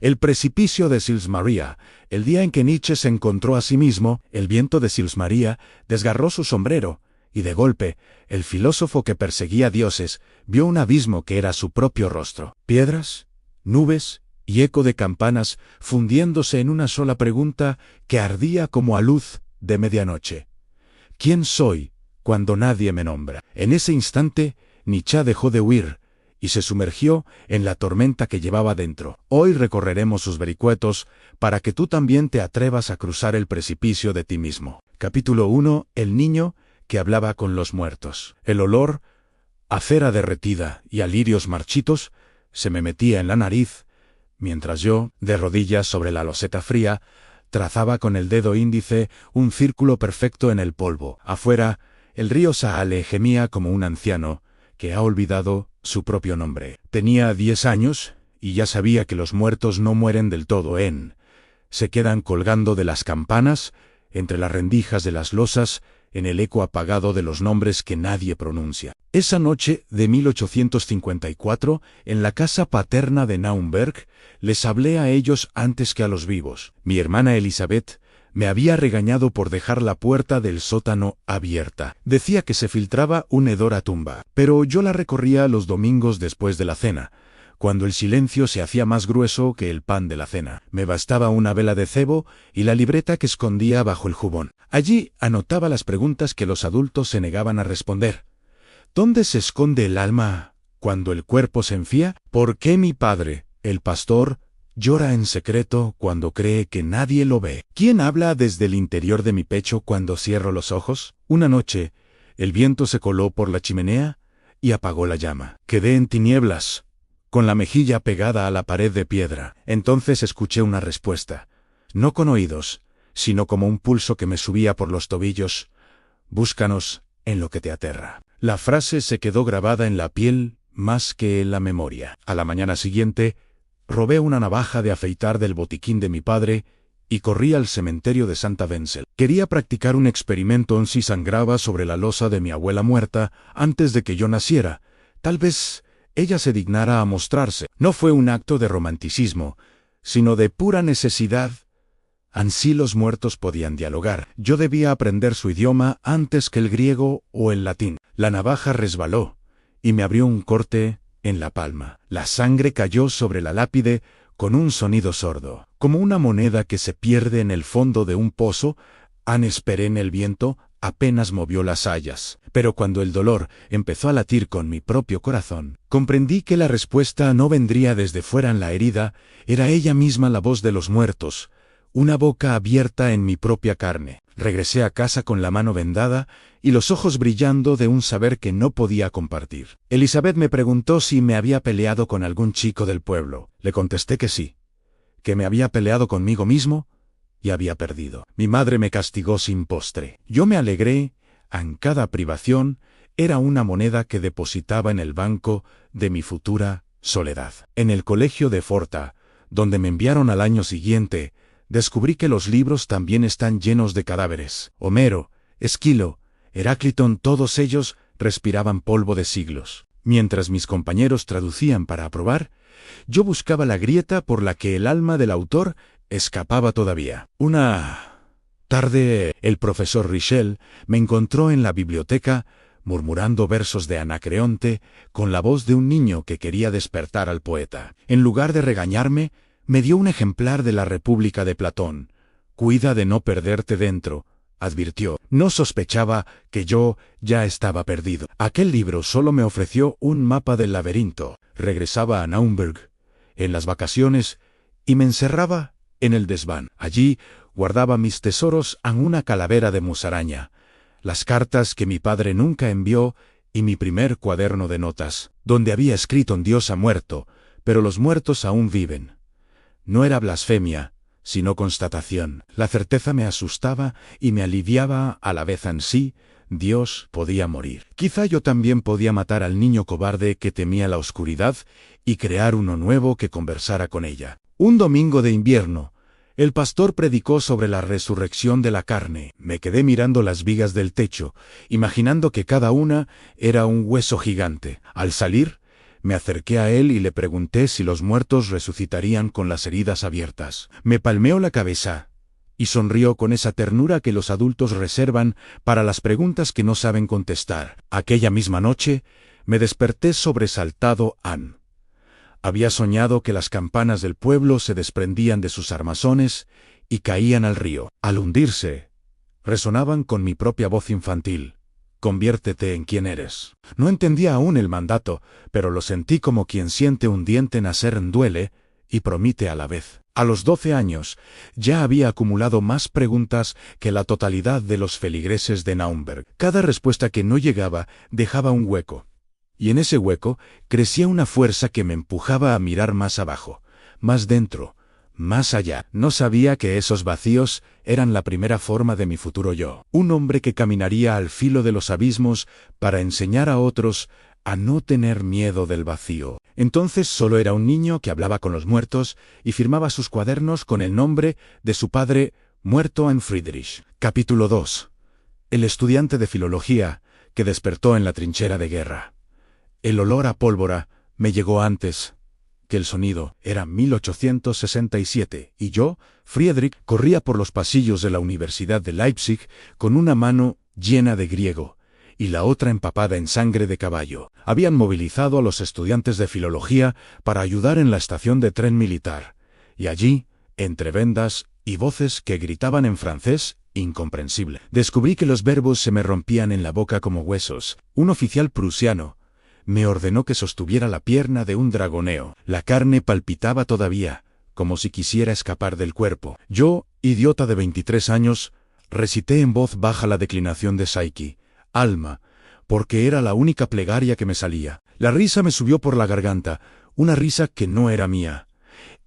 El precipicio de Sils Maria. El día en que Nietzsche se encontró a sí mismo, el viento de Sils Maria desgarró su sombrero, y de golpe, el filósofo que perseguía dioses vio un abismo que era su propio rostro. Piedras, nubes y eco de campanas fundiéndose en una sola pregunta que ardía como a luz de medianoche. ¿Quién soy cuando nadie me nombra? En ese instante, Nietzsche dejó de huir y se sumergió en la tormenta que llevaba dentro. Hoy recorreremos sus vericuetos para que tú también te atrevas a cruzar el precipicio de ti mismo. Capítulo 1. El niño que hablaba con los muertos. El olor a cera derretida y a lirios marchitos se me metía en la nariz, mientras yo, de rodillas sobre la loseta fría, trazaba con el dedo índice un círculo perfecto en el polvo. Afuera, el río Saale gemía como un anciano que ha olvidado su propio nombre. Tenía 10 años y ya sabía que los muertos no mueren del todo se quedan colgando de las campanas, entre las rendijas de las losas, en el eco apagado de los nombres que nadie pronuncia. Esa noche de 1854, en la casa paterna de Naumberg, les hablé a ellos antes que a los vivos. Mi hermana Elizabeth me había regañado por dejar la puerta del sótano abierta. Decía que se filtraba un hedor a tumba, pero yo la recorría los domingos después de la cena, cuando el silencio se hacía más grueso que el pan de la cena. Me bastaba una vela de cebo y la libreta que escondía bajo el jubón. Allí anotaba las preguntas que los adultos se negaban a responder. ¿Dónde se esconde el alma cuando el cuerpo se enfía? ¿Por qué mi padre, el pastor, llora en secreto cuando cree que nadie lo ve? ¿Quién habla desde el interior de mi pecho cuando cierro los ojos? Una noche, el viento se coló por la chimenea y apagó la llama. Quedé en tinieblas, con la mejilla pegada a la pared de piedra. Entonces escuché una respuesta, no con oídos, sino como un pulso que me subía por los tobillos. Búscanos en lo que te aterra. La frase se quedó grabada en la piel más que en la memoria. A la mañana siguiente, robé una navaja de afeitar del botiquín de mi padre y corrí al cementerio de Santa Wenzel. Quería practicar un experimento en si sangraba sobre la losa de mi abuela muerta antes de que yo naciera. Tal vez ella se dignara a mostrarse. No fue un acto de romanticismo, sino de pura necesidad. Ansí los muertos podían dialogar. Yo debía aprender su idioma antes que el griego o el latín. La navaja resbaló y me abrió un corte en la palma. La sangre cayó sobre la lápide con un sonido sordo. Como una moneda que se pierde en el fondo de un pozo, esperé en el viento, apenas movió las sayas. Pero cuando el dolor empezó a latir con mi propio corazón, comprendí que la respuesta no vendría desde fuera en la herida, era ella misma la voz de los muertos, una boca abierta en mi propia carne. Regresé a casa con la mano vendada y los ojos brillando de un saber que no podía compartir. Elizabeth me preguntó si me había peleado con algún chico del pueblo. Le contesté que sí, que me había peleado conmigo mismo y había perdido. Mi madre me castigó sin postre. Yo me alegré. En cada privación era una moneda que depositaba en el banco de mi futura soledad. En el colegio de Forta, donde me enviaron al año siguiente, descubrí que los libros también están llenos de cadáveres. Homero, Esquilo, Heráclito, todos ellos respiraban polvo de siglos. Mientras mis compañeros traducían para aprobar, yo buscaba la grieta por la que el alma del autor escapaba todavía. Una tarde, el profesor Richel me encontró en la biblioteca, murmurando versos de Anacreonte, con la voz de un niño que quería despertar al poeta. En lugar de regañarme, me dio un ejemplar de la República de Platón. Cuida de no perderte dentro, advirtió. No sospechaba que yo ya estaba perdido. Aquel libro solo me ofreció un mapa del laberinto. Regresaba a Naumburg en las vacaciones y me encerraba en el desván. Allí guardaba mis tesoros en una calavera de musaraña, las cartas que mi padre nunca envió y mi primer cuaderno de notas, donde había escrito: un Dios ha muerto, pero los muertos aún viven. No era blasfemia, sino constatación. La certeza me asustaba y me aliviaba a la vez. En sí, Dios podía morir. Quizá yo también podía matar al niño cobarde que temía la oscuridad y crear uno nuevo que conversara con ella. Un domingo de invierno, el pastor predicó sobre la resurrección de la carne. Me quedé mirando las vigas del techo, imaginando que cada una era un hueso gigante. Al salir, Me acerqué a él y le pregunté si los muertos resucitarían con las heridas abiertas. Me palmeó la cabeza y sonrió con esa ternura que los adultos reservan para las preguntas que no saben contestar. Aquella misma noche, me desperté sobresaltado. Había soñado que las campanas del pueblo se desprendían de sus armazones y caían al río. Al hundirse, resonaban con mi propia voz infantil. Conviértete en quien eres. No entendía aún el mandato, pero lo sentí como quien siente un diente nacer duele y promete a la vez. A los 12 años, ya había acumulado más preguntas que la totalidad de los feligreses de Naumberg. Cada respuesta que no llegaba dejaba un hueco. Y en ese hueco crecía una fuerza que me empujaba a mirar más abajo, más dentro, más allá. No sabía que esos vacíos eran la primera forma de mi futuro yo. Un hombre que caminaría al filo de los abismos para enseñar a otros a no tener miedo del vacío. Entonces solo era un niño que hablaba con los muertos y firmaba sus cuadernos con el nombre de su padre muerto en Friedrich. Capítulo 2. El estudiante de filología que despertó en la trinchera de guerra. El olor a pólvora me llegó antes que el sonido. Era 1867, y yo, Friedrich, corría por los pasillos de la Universidad de Leipzig con una mano llena de griego y la otra empapada en sangre de caballo. Habían movilizado a los estudiantes de filología para ayudar en la estación de tren militar, y allí, entre vendas y voces que gritaban en francés incomprensible, descubrí que los verbos se me rompían en la boca como huesos. Un oficial prusiano me ordenó que sostuviera la pierna de un dragoneo. La carne palpitaba todavía, como si quisiera escapar del cuerpo. Yo, idiota de 23 años, recité en voz baja la declinación de Psyche, Alma, porque era la única plegaria que me salía. La risa me subió por la garganta, una risa que no era mía.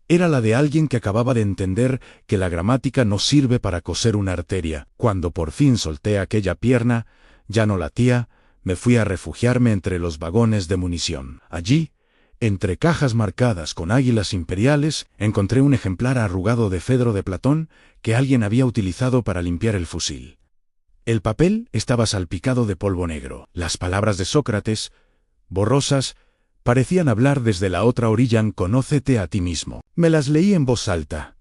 Era la de alguien que acababa de entender que la gramática no sirve para coser una arteria. Cuando por fin solté aquella pierna, ya no latía. Me fui a refugiarme entre los vagones de munición. Allí, entre cajas marcadas con águilas imperiales, encontré un ejemplar arrugado de Fedro de Platón que alguien había utilizado para limpiar el fusil. El papel estaba salpicado de polvo negro. Las palabras de Sócrates, borrosas, parecían hablar desde la otra orilla. Conócete a ti mismo. Me las leí en voz alta,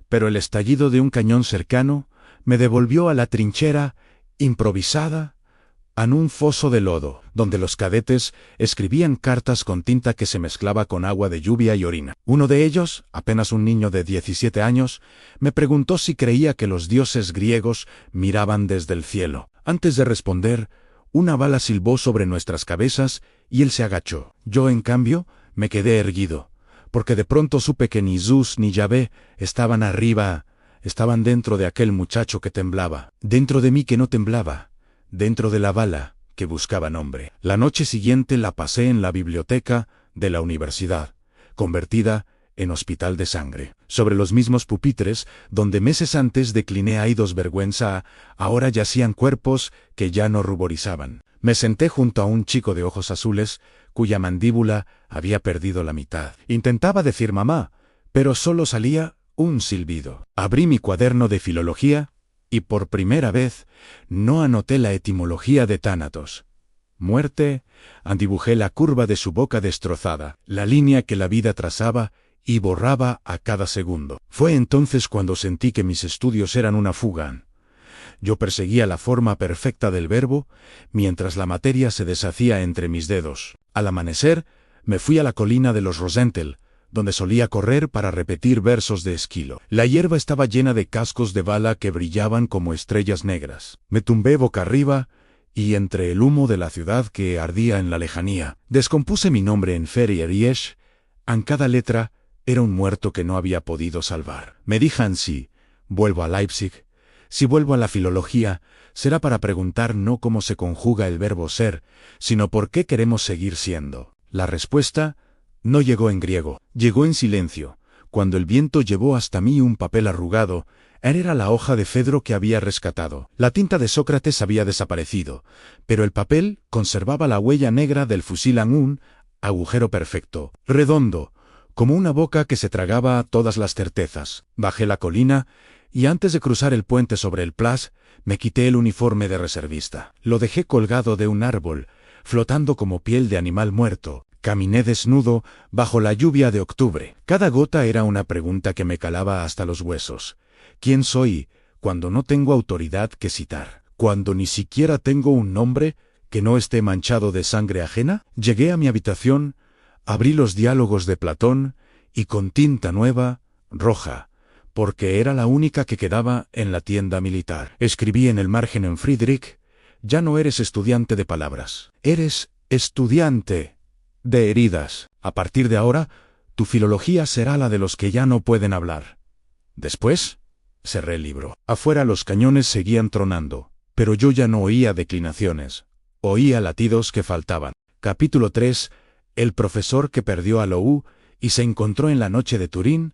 pero el estallido de un cañón cercano me devolvió a la trinchera improvisada, en un foso de lodo, donde los cadetes escribían cartas con tinta que se mezclaba con agua de lluvia y orina. Uno de ellos, apenas un niño de 17 años, me preguntó si creía que los dioses griegos miraban desde el cielo. Antes de responder, una bala silbó sobre nuestras cabezas y él se agachó. Yo, en cambio, me quedé erguido, porque de pronto supe que ni Zeus ni Yahvé estaban arriba, estaban dentro de aquel muchacho que temblaba, dentro de mí que no temblaba, dentro de la bala que buscaba nombre. La noche siguiente la pasé en la biblioteca de la universidad, convertida en hospital de sangre. Sobre los mismos pupitres donde meses antes decliné aidos vergüenza, ahora yacían cuerpos que ya no ruborizaban. Me senté junto a un chico de ojos azules, cuya mandíbula había perdido la mitad. Intentaba decir mamá, pero solo salía un silbido. Abrí mi cuaderno de filología, y por primera vez no anoté la etimología de Tánatos. Muerte, dibujé la curva de su boca destrozada, la línea que la vida trazaba y borraba a cada segundo. Fue entonces cuando sentí que mis estudios eran una fuga. Yo perseguía la forma perfecta del verbo, mientras la materia se deshacía entre mis dedos. Al amanecer, me fui a la colina de los Rosenthal, donde solía correr para repetir versos de Esquilo. La hierba estaba llena de cascos de bala que brillaban como estrellas negras. Me tumbé boca arriba, y entre el humo de la ciudad que ardía en la lejanía, descompuse mi nombre en Ferrier-Riesch. En cada letra era un muerto que no había podido salvar. Me dije si vuelvo a Leipzig, si vuelvo a la filología, será para preguntar no cómo se conjuga el verbo ser, sino por qué queremos seguir siendo. La respuesta no llegó en griego, llegó en silencio, cuando el viento llevó hasta mí un papel arrugado. Era la hoja de Fedro que había rescatado. La tinta de Sócrates había desaparecido, pero el papel conservaba la huella negra del fusil en un agujero perfecto, redondo, como una boca que se tragaba todas las certezas. Bajé la colina, y antes de cruzar el puente sobre el Place, me quité el uniforme de reservista. Lo dejé colgado de un árbol, flotando como piel de animal muerto. Caminé desnudo, bajo la lluvia de octubre. Cada gota era una pregunta que me calaba hasta los huesos. ¿Quién soy cuando no tengo autoridad que citar? ¿Cuando ni siquiera tengo un nombre que no esté manchado de sangre ajena? Llegué a mi habitación, abrí los diálogos de Platón, y con tinta nueva, roja, porque era la única que quedaba en la tienda militar, escribí en el margen en Friedrich: ya no eres estudiante de palabras, eres estudiante de heridas. A partir de ahora, tu filología será la de los que ya no pueden hablar. Después, cerré el libro. Afuera los cañones seguían tronando, pero yo ya no oía declinaciones. Oía latidos que faltaban. Capítulo 3. El profesor que perdió a Lou y se encontró en la noche de Turín.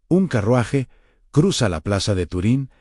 Un carruaje cruza la plaza de Turín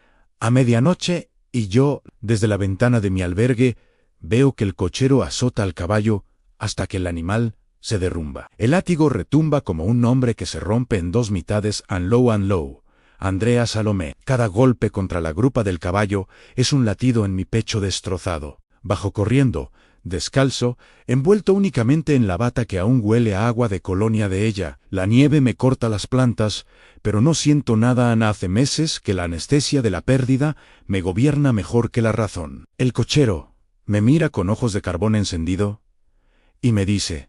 a medianoche y yo, desde la ventana de mi albergue, veo que el cochero azota al caballo hasta que el animal se derrumba. El látigo retumba como un nombre que se rompe en dos mitades. Anlou. Andrea Salomé. Cada golpe contra la grupa del caballo es un latido en mi pecho destrozado. Bajo corriendo, descalzo, envuelto únicamente en la bata que aún huele a agua de colonia de ella. La nieve me corta las plantas, pero no siento nada. Hace meses que la anestesia de la pérdida me gobierna mejor que la razón. El cochero me mira con ojos de carbón encendido y me dice: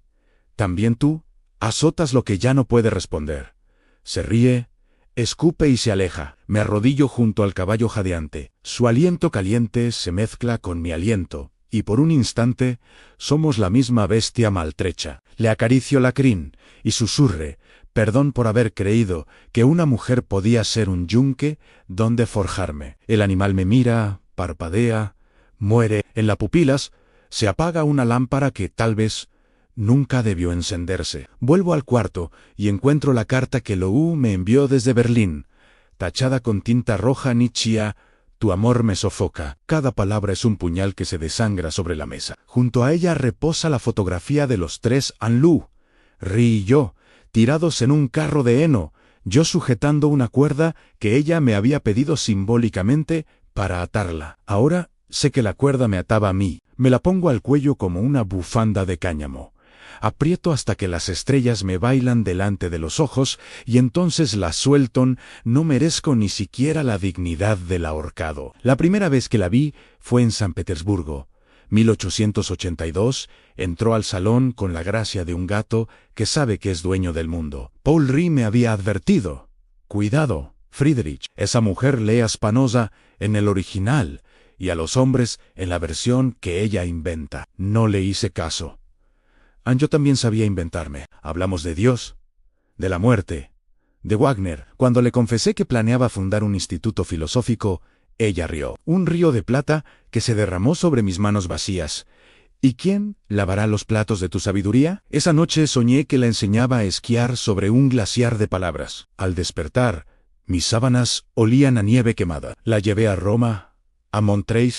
¿también tú azotas lo que ya no puede responder? Se ríe, escupe y se aleja. Me arrodillo junto al caballo jadeante. Su aliento caliente se mezcla con mi aliento, y por un instante somos la misma bestia maltrecha. Le acaricio la crin y susurre: perdón por haber creído que una mujer podía ser un yunque donde forjarme. El animal me mira, parpadea, muere. En las pupilas se apaga una lámpara que tal vez nunca debió encenderse. Vuelvo al cuarto y encuentro la carta que Lou me envió desde Berlín, tachada con tinta roja. Nietzsche: tu amor me sofoca. Cada palabra es un puñal que se desangra sobre la mesa. Junto a ella reposa la fotografía de los tres, Anlou, Ri y yo, tirados en un carro de heno, yo sujetando una cuerda que ella me había pedido simbólicamente para atarla. Ahora sé que la cuerda me ataba a mí. Me la pongo al cuello como una bufanda de cáñamo. Aprieto hasta que las estrellas me bailan delante de los ojos y entonces la suelto. No merezco ni siquiera la dignidad del ahorcado. La primera vez que la vi fue en San Petersburgo, 1882. Entró al salón con la gracia de un gato que sabe que es dueño del mundo. Paul Ry me había advertido: cuidado, Friedrich, esa mujer lee a Spinoza en el original y a los hombres en la versión que ella inventa. No le hice caso. Yo también sabía inventarme. Hablamos de Dios, de la muerte, de Wagner. Cuando le confesé que planeaba fundar un instituto filosófico, ella rió. Un río de plata que se derramó sobre mis manos vacías. ¿Y quién lavará los platos de tu sabiduría? Esa noche soñé que la enseñaba a esquiar sobre un glaciar de palabras. Al despertar, mis sábanas olían a nieve quemada. La llevé a Roma, a Montreuil,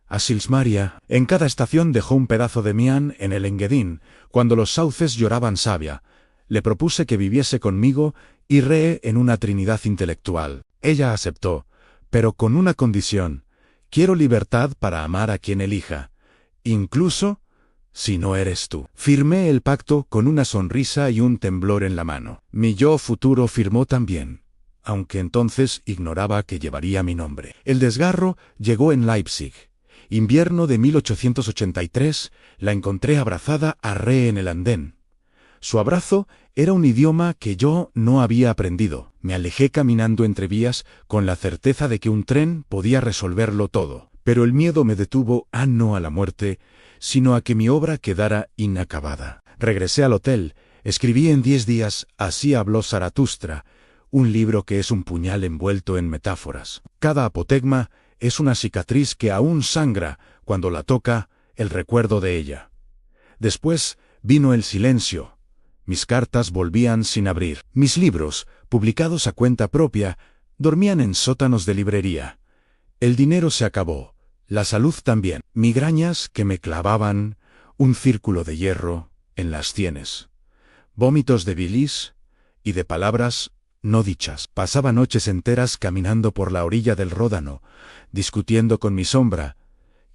a Sils Maria. En cada estación dejó un pedazo de mian en el Engadín. Cuando los sauces lloraban savia, le propuse que viviese conmigo y reé en una trinidad intelectual. Ella aceptó, pero con una condición: quiero libertad para amar a quien elija, incluso si no eres tú. Firmé el pacto con una sonrisa y un temblor en la mano. Mi yo futuro firmó también, aunque entonces ignoraba que llevaría mi nombre. El desgarro llegó en Leipzig. Invierno de 1883, la encontré abrazada a Re en el andén. Su abrazo era un idioma que yo no había aprendido. Me alejé caminando entre vías con la certeza de que un tren podía resolverlo todo. Pero el miedo me detuvo, no a la muerte, sino a que mi obra quedara inacabada. Regresé al hotel, escribí en 10 días Así habló Zaratustra, un libro que es un puñal envuelto en metáforas. Cada apotegma es una cicatriz que aún sangra cuando la toca el recuerdo de ella. Después vino el silencio. Mis cartas volvían sin abrir. Mis libros, publicados a cuenta propia, dormían en sótanos de librería. El dinero se acabó, la salud también. Migrañas que me clavaban un círculo de hierro en las sienes. Vómitos de bilis y de palabras no dichas. Pasaba noches enteras caminando por la orilla del Ródano, discutiendo con mi sombra.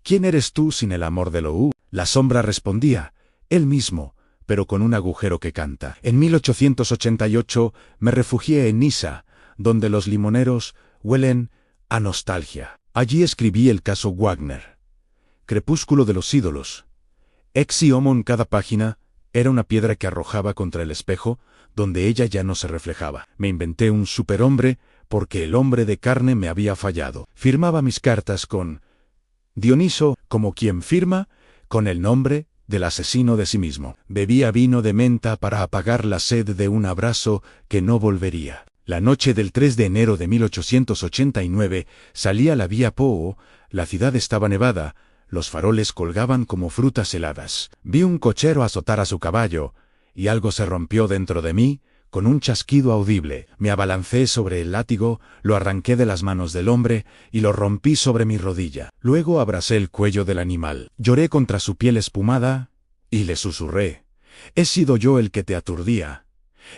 ¿Quién eres tú sin el amor de Lou? La sombra respondía: él mismo, pero con un agujero que canta. En 1888 me refugié en Niza, donde los limoneros huelen a nostalgia. Allí escribí el caso Wagner. Crepúsculo de los ídolos. Ex y homo en cada página era una piedra que arrojaba contra el espejo, donde ella ya no se reflejaba. Me inventé un superhombre porque el hombre de carne me había fallado. Firmaba mis cartas con Dioniso, como quien firma, con el nombre del asesino de sí mismo. Bebía vino de menta para apagar la sed de un abrazo que no volvería. La noche del 3 de enero de 1889 salí a la vía Poo, la ciudad estaba nevada, los faroles colgaban como frutas heladas. Vi un cochero azotar a su caballo, y algo se rompió dentro de mí, con un chasquido audible. Me abalancé sobre el látigo, lo arranqué de las manos del hombre y lo rompí sobre mi rodilla. Luego abracé el cuello del animal. Lloré contra su piel espumada y le susurré: «He sido yo el que te aturdía.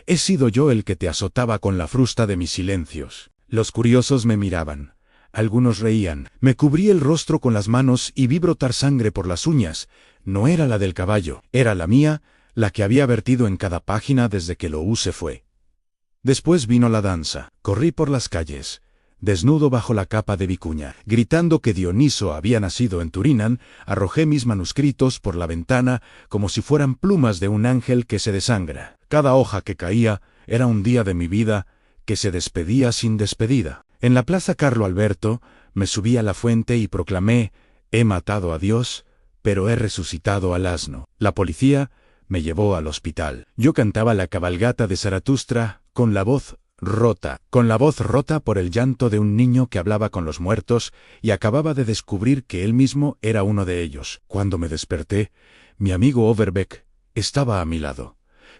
He sido yo el que te azotaba con la frusta de mis silencios». Los curiosos me miraban. Algunos reían. Me cubrí el rostro con las manos y vi brotar sangre por las uñas. No era la del caballo, era la mía, la que había vertido en cada página desde que Lou se fue. Después vino la danza. Corrí por las calles, desnudo bajo la capa de vicuña. Gritando que Dioniso había nacido en Turinan, arrojé mis manuscritos por la ventana como si fueran plumas de un ángel que se desangra. Cada hoja que caía era un día de mi vida que se despedía sin despedida. En la plaza Carlo Alberto me subí a la fuente y proclamé: «He matado a Dios, pero he resucitado al asno». La policía me llevó al hospital. Yo cantaba la cabalgata de Zaratustra con la voz rota por el llanto de un niño que hablaba con los muertos y acababa de descubrir que él mismo era uno de ellos. Cuando me desperté, mi amigo Overbeck estaba a mi lado,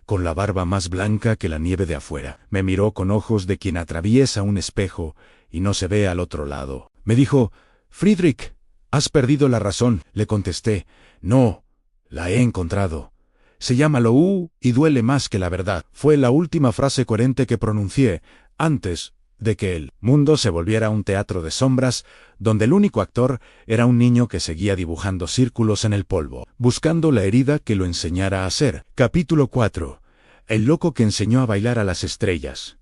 con la barba más blanca que la nieve de afuera. Me miró con ojos de quien atraviesa un espejo y no se ve al otro lado. Me dijo: «Friedrich, has perdido la razón». Le contesté: «No, la he encontrado. Se llama Lou y duele más que la verdad». Fue la última frase coherente que pronuncié antes de que el mundo se volviera un teatro de sombras, donde el único actor era un niño que seguía dibujando círculos en el polvo, buscando la herida que lo enseñara a ser. Capítulo 4. El loco que enseñó a bailar a las estrellas.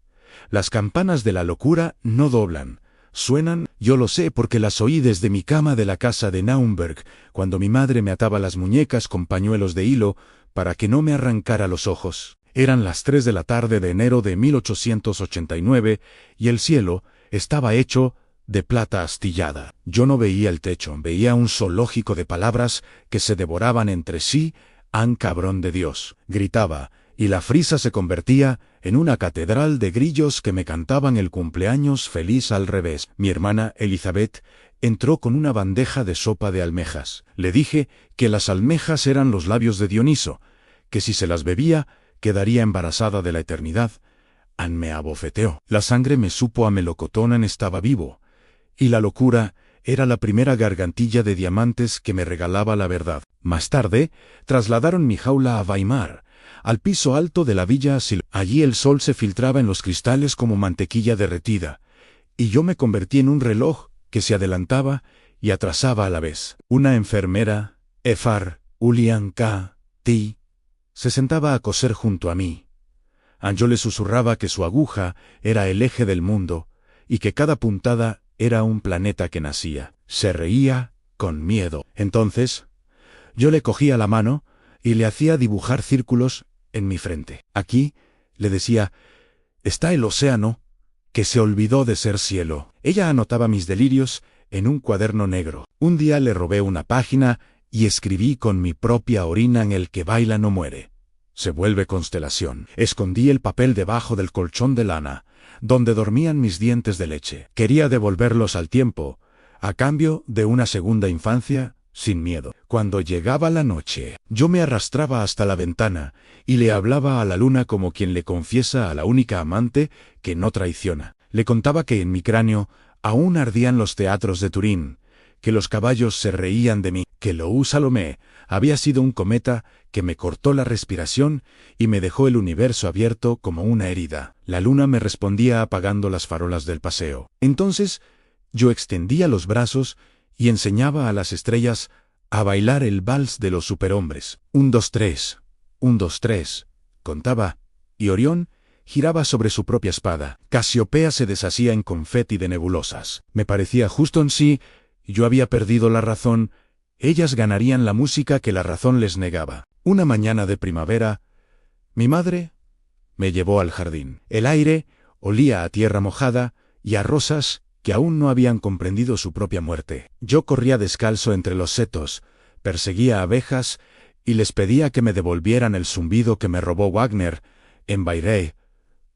Las campanas de la locura no doblan. Suenan, yo lo sé porque las oí desde mi cama de la casa de Naumberg, cuando mi madre me ataba las muñecas con pañuelos de hilo para que no me arrancara los ojos. Eran las 3 de la tarde de enero de 1889 y el cielo estaba hecho de plata astillada. Yo no veía el techo, veía un zoológico de palabras que se devoraban entre sí. «¡An cabrón de Dios!», gritaba, y la frisa se convertía en una catedral de grillos que me cantaban el cumpleaños feliz al revés. Mi hermana Elizabeth entró con una bandeja de sopa de almejas. Le dije que las almejas eran los labios de Dioniso, que si se las bebía quedaría embarazada de la eternidad. Anne me abofeteó. La sangre me supo a melocotón, estaba vivo, y la locura era la primera gargantilla de diamantes que me regalaba la verdad. Más tarde, trasladaron mi jaula a Weimar, al piso alto de la villa Sil. Allí el sol se filtraba en los cristales como mantequilla derretida, y yo me convertí en un reloj que se adelantaba y atrasaba a la vez. Una enfermera, Efar Ulian K. T., se sentaba a coser junto a mí. Yo le susurraba que su aguja era el eje del mundo y que cada puntada era un planeta que nacía. Se reía con miedo. Entonces, yo le cogía la mano y le hacía dibujar círculos en mi frente. «Aquí», le decía, «está el océano, que se olvidó de ser cielo». Ella anotaba mis delirios en un cuaderno negro. Un día le robé una página y escribí con mi propia orina: «En el que baila no muere, se vuelve constelación». Escondí el papel debajo del colchón de lana, donde dormían mis dientes de leche. Quería devolverlos al tiempo, a cambio de una segunda infancia sin miedo. Cuando llegaba la noche, yo me arrastraba hasta la ventana y le hablaba a la luna como quien le confiesa a la única amante que no traiciona. Le contaba que en mi cráneo aún ardían los teatros de Turín, que los caballos se reían de mí, que Lou Salomé había sido un cometa que me cortó la respiración y me dejó el universo abierto como una herida. La luna me respondía apagando las farolas del paseo. Entonces yo extendía los brazos y enseñaba a las estrellas a bailar el vals de los superhombres. 1, 2, 3. 1, 2, 3, contaba, y Orión giraba sobre su propia espada. Casiopea se deshacía en confeti de nebulosas. Me parecía justo en sí, yo había perdido la razón, ellas ganarían la música que la razón les negaba. Una mañana de primavera, mi madre me llevó al jardín. El aire olía a tierra mojada y a rosas que aún no habían comprendido su propia muerte. Yo corría descalzo entre los setos, perseguía abejas y les pedía que me devolvieran el zumbido que me robó Wagner en Bayreuth.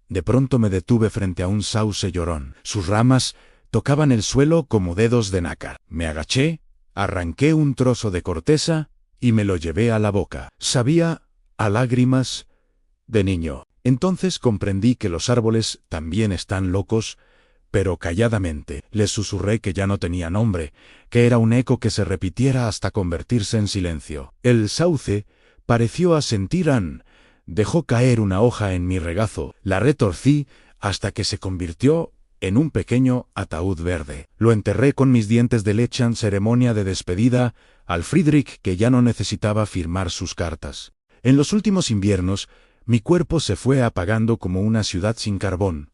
De pronto me detuve frente a un sauce llorón. Sus ramas tocaban el suelo como dedos de nácar. Me agaché, arranqué un trozo de corteza y me lo llevé a la boca. Sabía a lágrimas de niño. Entonces comprendí que los árboles también están locos, pero calladamente. Les susurré que ya no tenía nombre, que era un eco que se repitiera hasta convertirse en silencio. El sauce pareció asentir. Dejó caer una hoja en mi regazo, la retorcí hasta que se convirtió en un pequeño ataúd verde. Lo enterré con mis dientes de leche en ceremonia de despedida al Friedrich que ya no necesitaba firmar sus cartas. En los últimos inviernos, mi cuerpo se fue apagando como una ciudad sin carbón,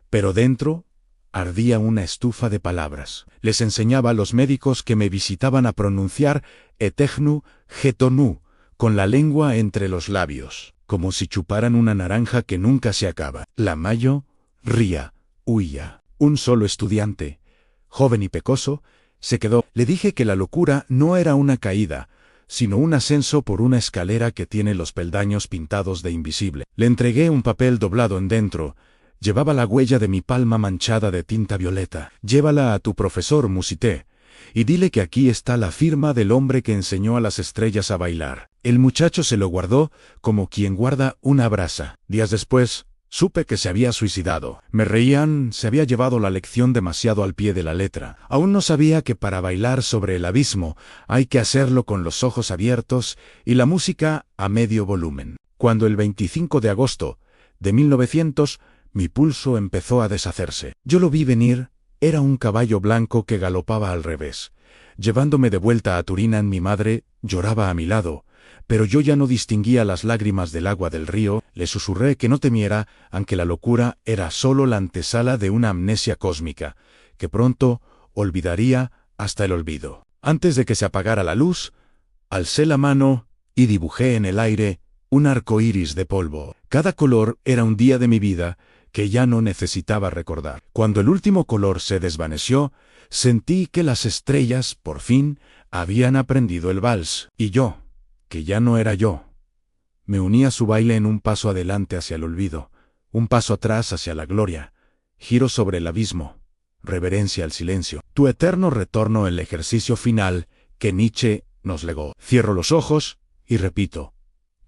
pero dentro ardía una estufa de palabras. Les enseñaba a los médicos que me visitaban a pronunciar etegnu getonu con la lengua entre los labios, como si chuparan una naranja que nunca se acaba. La mayo ría, huía. Un solo estudiante, joven y pecoso, se quedó. Le dije que la locura no era una caída, sino un ascenso por una escalera que tiene los peldaños pintados de invisible. Le entregué un papel doblado en dentro. Llevaba la huella de mi palma manchada de tinta violeta. Llévala a tu profesor, musité, y dile que aquí está la firma del hombre que enseñó a las estrellas a bailar. El muchacho se lo guardó como quien guarda una brasa. Días después, supe que se había suicidado. Me reían, se había llevado la lección demasiado al pie de la letra. Aún no sabía que para bailar sobre el abismo hay que hacerlo con los ojos abiertos y la música a medio volumen. Cuando el 25 de agosto de 1900, mi pulso empezó a deshacerse. Yo lo vi venir, era un caballo blanco que galopaba al revés. Llevándome de vuelta a Turín, mi madre lloraba a mi lado, pero yo ya no distinguía las lágrimas del agua del río. Le susurré que no temiera, aunque la locura era solo la antesala de una amnesia cósmica, que pronto olvidaría hasta el olvido. Antes de que se apagara la luz, alcé la mano y dibujé en el aire un arco iris de polvo. Cada color era un día de mi vida que ya no necesitaba recordar. Cuando el último color se desvaneció, sentí que las estrellas, por fin, habían aprendido el vals, y yo, que ya no era yo, me uní a su baile en un paso adelante hacia el olvido, un paso atrás hacia la gloria, giro sobre el abismo, reverencia al silencio. Tu eterno retorno, el ejercicio final que Nietzsche nos legó. Cierro los ojos y repito,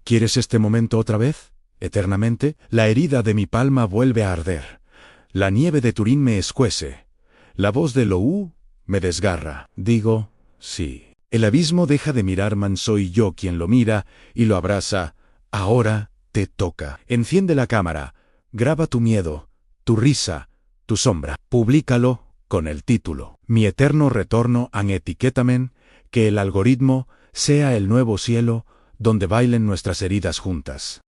¿quieres este momento otra vez? Eternamente, la herida de mi palma vuelve a arder. La nieve de Turín me escuece. La voz de Lou me desgarra. Digo, sí. El abismo deja de mirarme, soy yo quien lo mira y lo abraza. Ahora te toca. Enciende la cámara. Graba tu miedo, tu risa, tu sombra. Públicalo con el título Mi eterno retorno, etiquétame, que el algoritmo sea el nuevo cielo donde bailen nuestras heridas juntas.